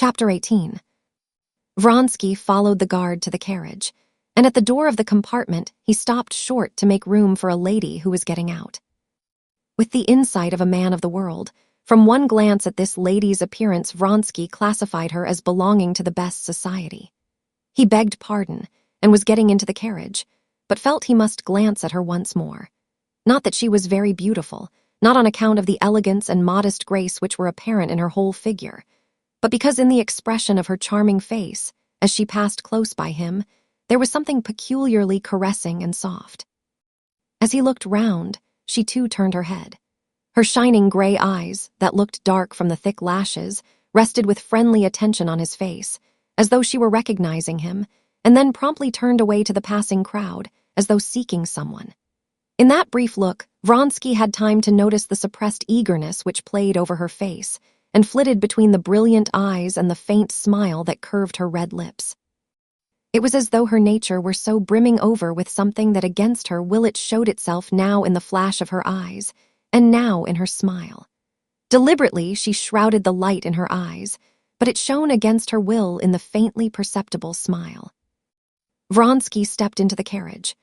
Chapter 18. Vronsky followed the guard to the carriage, and at the door of the compartment he stopped short to make room for a lady who was getting out. With the insight of a man of the world, from one glance at this lady's appearance Vronsky classified her as belonging to the best society. He begged pardon and was getting into the carriage, but felt he must glance at her once more. Not that she was very beautiful, not on account of the elegance and modest grace which were apparent in her whole figure, but because in the expression of her charming face, as she passed close by him, there was something peculiarly caressing and soft. As he looked round, she too turned her head. Her shining gray eyes, that looked dark from the thick lashes, rested with friendly attention on his face, as though she were recognizing him, and then promptly turned away to the passing crowd, as though seeking someone. In that brief look, Vronsky had time to notice the suppressed eagerness which played over her face, and flitted between the brilliant eyes and the faint smile that curved her red lips. It was as though her nature were so brimming over with something that against her will it showed itself now in the flash of her eyes, and now in her smile. Deliberately she shrouded the light in her eyes, but it shone against her will in the faintly perceptible smile. Vronsky stepped into the carriage.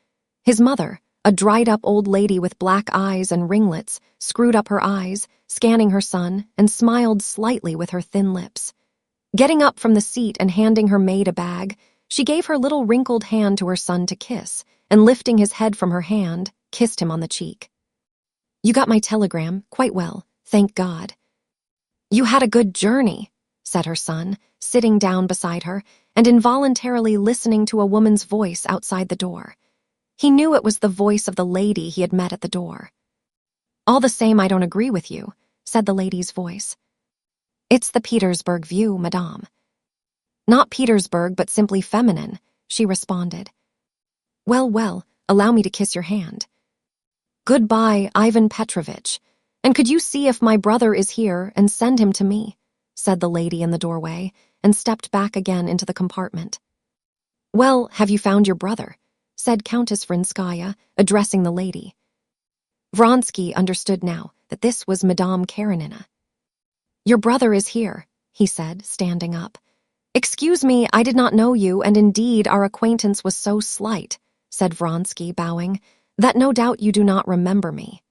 His mother, a dried-up old lady with black eyes and ringlets, screwed up her eyes, scanning her son, and smiled slightly with her thin lips. Getting up from the seat and handing her maid a bag, she gave her little wrinkled hand to her son to kiss, and lifting his head from her hand, kissed him on the cheek. "You got my telegram, quite well, thank God." "You had a good journey," said her son, sitting down beside her, and involuntarily listening to a woman's voice outside the door. He knew it was the voice of the lady he had met at the door. "All the same, I don't agree with you," said the lady's voice. "It's the Petersburg view, madame." "Not Petersburg, but simply feminine," she responded. Well, allow me to kiss your hand." "Goodbye, Ivan Petrovitch. And could you see if my brother is here and send him to me?" said the lady in the doorway, and stepped back again into the compartment. "Well, have you found your brother?" said Countess Vronskaya, addressing the lady. Vronsky understood now that this was Madame Karenina. "Your brother is here," he said, standing up. "Excuse me, I did not know you, and indeed our acquaintance was so slight," said Vronsky, bowing, "that no doubt you do not remember me."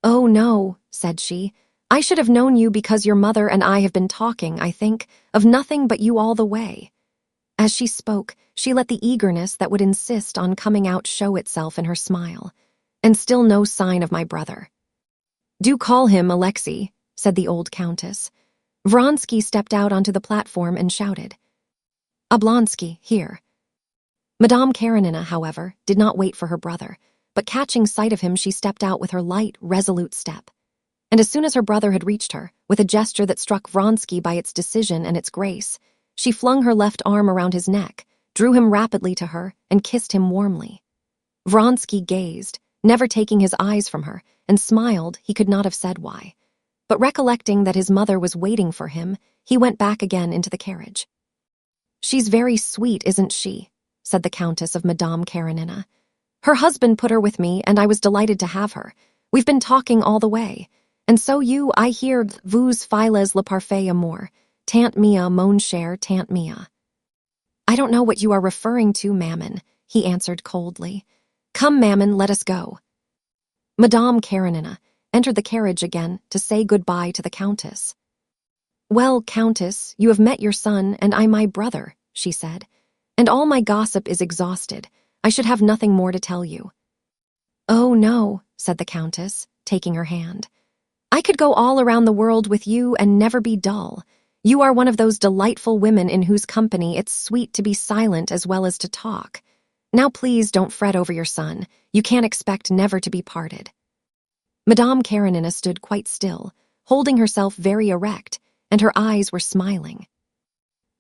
"Oh, no," said she. "I should have known you because your mother and I have been talking, I think, of nothing but you all the way." As she spoke, she let the eagerness that would insist on coming out show itself in her smile. "And still no sign of my brother." "Do call him, Alexei," said the old countess. Vronsky stepped out onto the platform and shouted, "Oblonsky, here." Madame Karenina, however, did not wait for her brother, but catching sight of him she stepped out with her light, resolute step. And as soon as her brother had reached her, with a gesture that struck Vronsky by its decision and its grace, she flung her left arm around his neck, drew him rapidly to her, and kissed him warmly. Vronsky gazed, never taking his eyes from her, and smiled, he could not have said why. But recollecting that his mother was waiting for him, he went back again into the carriage. "She's very sweet, isn't she?" said the Countess of Madame Karenina. "Her husband put her with me, and I was delighted to have her. We've been talking all the way. And so you, I hear, vous files le parfait amour. Tante mia, mon cher, tante mia." "I don't know what you are referring to, Mammon," he answered coldly. "Come, Mammon, let us go." Madame Karenina entered the carriage again to say goodbye to the Countess. "Well, Countess, you have met your son, and I my brother," she said. "And all my gossip is exhausted. I should have nothing more to tell you." "Oh, no," said the Countess, taking her hand. "I could go all around the world with you and never be dull. You are one of those delightful women in whose company it's sweet to be silent as well as to talk. Now please don't fret over your son. You can't expect never to be parted." Madame Karenina stood quite still, holding herself very erect, and her eyes were smiling.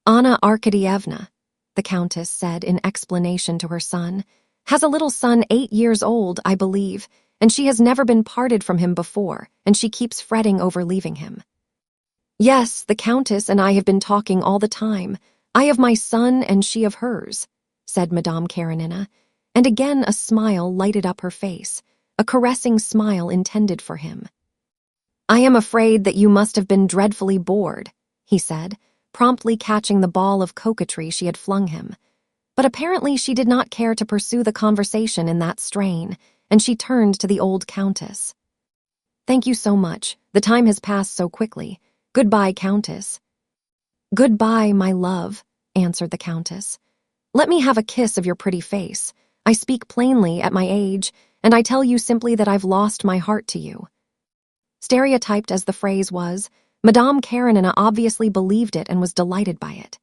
"Anna Arkadyevna," the Countess said in explanation to her son, "has a little son 8 years old, I believe, and she has never been parted from him before, and she keeps fretting over leaving him." "Yes, the Countess and I have been talking all the time. I of my son and she of hers," said Madame Karenina, and again a smile lighted up her face, a caressing smile intended for him. "I am afraid that you must have been dreadfully bored," he said, promptly catching the ball of coquetry she had flung him. But apparently she did not care to pursue the conversation in that strain, and she turned to the old countess. "Thank you so much. The time has passed so quickly. Goodbye, Countess." "Goodbye, my love," answered the Countess. "Let me have a kiss of your pretty face. I speak plainly at my age, and I tell you simply that I've lost my heart to you." Stereotyped as the phrase was, Madame Karenina obviously believed it and was delighted by it.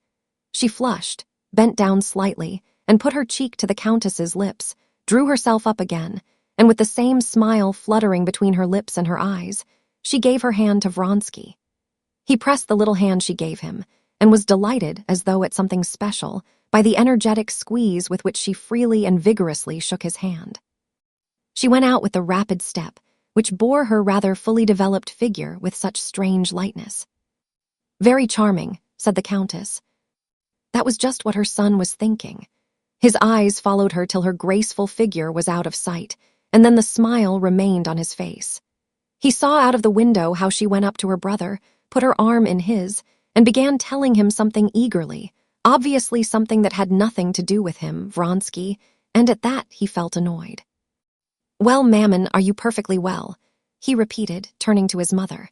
She flushed, bent down slightly, and put her cheek to the Countess's lips, drew herself up again, and with the same smile fluttering between her lips and her eyes, she gave her hand to Vronsky. He pressed the little hand she gave him, and was delighted, as though at something special, by the energetic squeeze with which she freely and vigorously shook his hand. She went out with a rapid step, which bore her rather fully developed figure with such strange lightness. "Very charming," said the Countess. That was just what her son was thinking. His eyes followed her till her graceful figure was out of sight, and then the smile remained on his face. He saw out of the window how she went up to her brother, put her arm in his, and began telling him something eagerly, obviously something that had nothing to do with him, Vronsky, and at that he felt annoyed. "Well, Mammon, are you perfectly well?" he repeated, turning to his mother.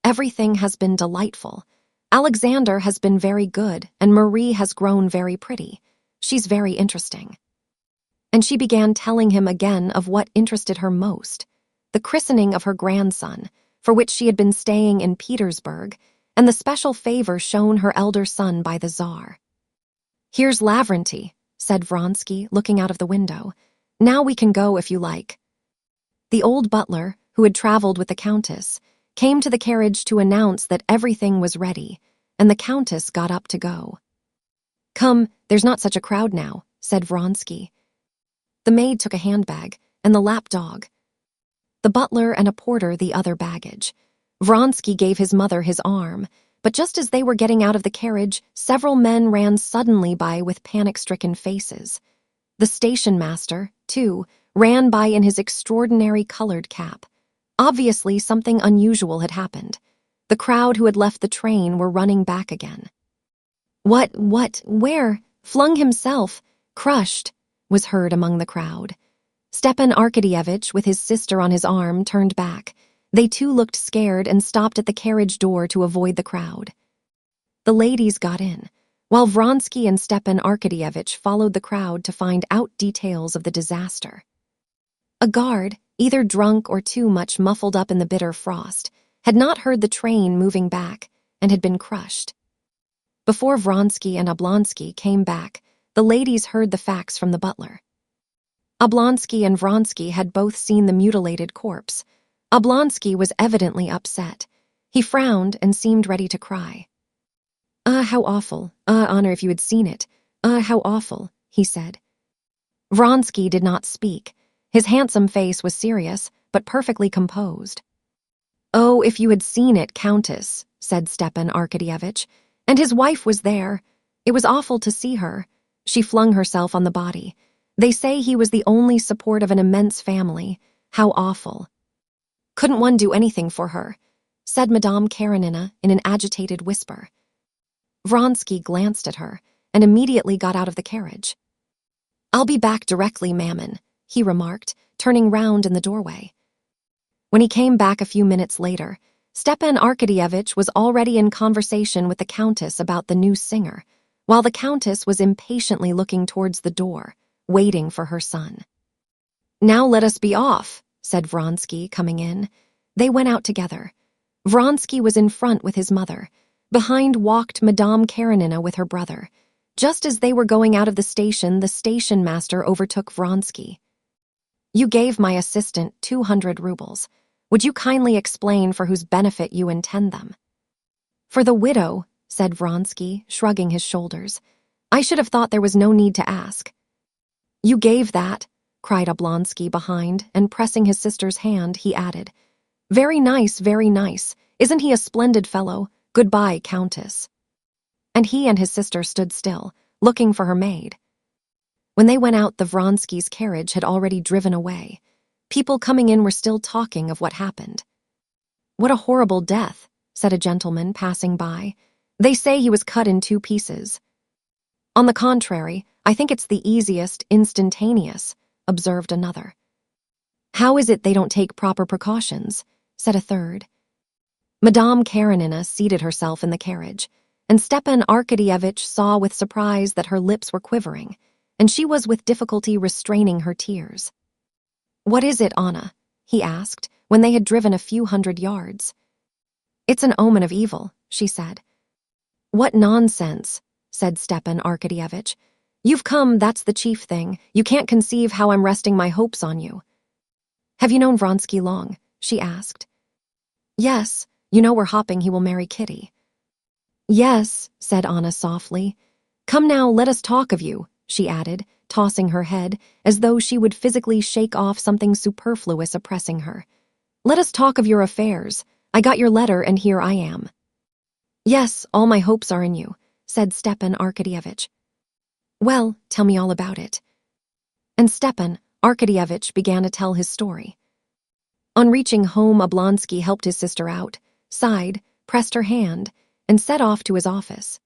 "Everything has been delightful. Alexander has been very good, and Marie has grown very pretty. She's very interesting." And she began telling him again of what interested her most, the christening of her grandson, for which she had been staying in Petersburg, and the special favor shown her elder son by the Tsar. "Here's Lavrenty," said Vronsky, looking out of the window. "Now we can go if you like." The old butler, who had traveled with the Countess, came to the carriage to announce that everything was ready, and the Countess got up to go. "Come, there's not such a crowd now," said Vronsky. The maid took a handbag, and the lapdog. The butler and a porter the other baggage. Vronsky gave his mother his arm, but just as they were getting out of the carriage, several men ran suddenly by with panic-stricken faces. The station master, too, ran by in his extraordinary colored cap. Obviously, something unusual had happened. The crowd who had left the train were running back again. Where? Flung himself, crushed, was heard among the crowd. Stepan Arkadyevitch, with his sister on his arm, turned back. They too looked scared and stopped at the carriage door to avoid the crowd. The ladies got in, while Vronsky and Stepan Arkadyevitch followed the crowd to find out details of the disaster. A guard, either drunk or too much muffled up in the bitter frost, had not heard the train moving back and had been crushed. Before Vronsky and Oblonsky came back, the ladies heard the facts from the butler. Oblonsky and Vronsky had both seen the mutilated corpse. Oblonsky was evidently upset. He frowned and seemed ready to cry. How awful. Honor, if you had seen it. How awful," he said. Vronsky did not speak. His handsome face was serious, but perfectly composed. "Oh, if you had seen it, Countess," said Stepan Arkadyevitch. "And his wife was there. It was awful to see her. She flung herself on the body. They say he was the only support of an immense family. How awful." "Couldn't one do anything for her?" said Madame Karenina in an agitated whisper. Vronsky glanced at her and immediately got out of the carriage. "I'll be back directly, Mammon," he remarked, turning round in the doorway. When he came back a few minutes later, Stepan Arkadyevitch was already in conversation with the Countess about the new singer, while the Countess was impatiently looking towards the door, waiting for her son. "Now let us be off," said Vronsky, coming in. They went out together. Vronsky was in front with his mother. Behind walked Madame Karenina with her brother. Just as they were going out of the station master overtook Vronsky. "You gave my assistant 200 rubles. Would you kindly explain for whose benefit you intend them?" "For the widow," said Vronsky, shrugging his shoulders. "I should have thought there was no need to ask." "You gave that," cried Oblonsky behind, and pressing his sister's hand, he added, very nice, isn't he a splendid fellow? Goodbye, Countess." And he and his sister stood still, looking for her maid. When they went out, the Vronsky's carriage had already driven away. People coming in were still talking of what happened. "What a horrible death," said a gentleman passing by. They say he was cut in 2 pieces. On the contrary, I think it's the easiest, instantaneous, observed another. How is it they don't take proper precautions? Said a third. Madame Karenina seated herself in the carriage, and Stepan Arkadyevitch saw with surprise that her lips were quivering, and she was with difficulty restraining her tears. "What is it, Anna?" he asked, when they had driven a few hundred yards. "It's an omen of evil," she said. "What nonsense," said Stepan Arkadyevitch. "You've come, that's the chief thing. You can't conceive how I'm resting my hopes on you." "Have you known Vronsky long?" she asked. "Yes, you know we're hoping he will marry Kitty." "Yes," said Anna softly. "Come now, let us talk of you," she added, tossing her head, as though she would physically shake off something superfluous oppressing her. "Let us talk of your affairs. I got your letter, and here I am." "Yes, all my hopes are in you," said Stepan Arkadyevitch. "Well, tell me all about it." And Stepan Arkadyevitch began to tell his story. On reaching home, Oblonsky helped his sister out, sighed, pressed her hand, and set off to his office.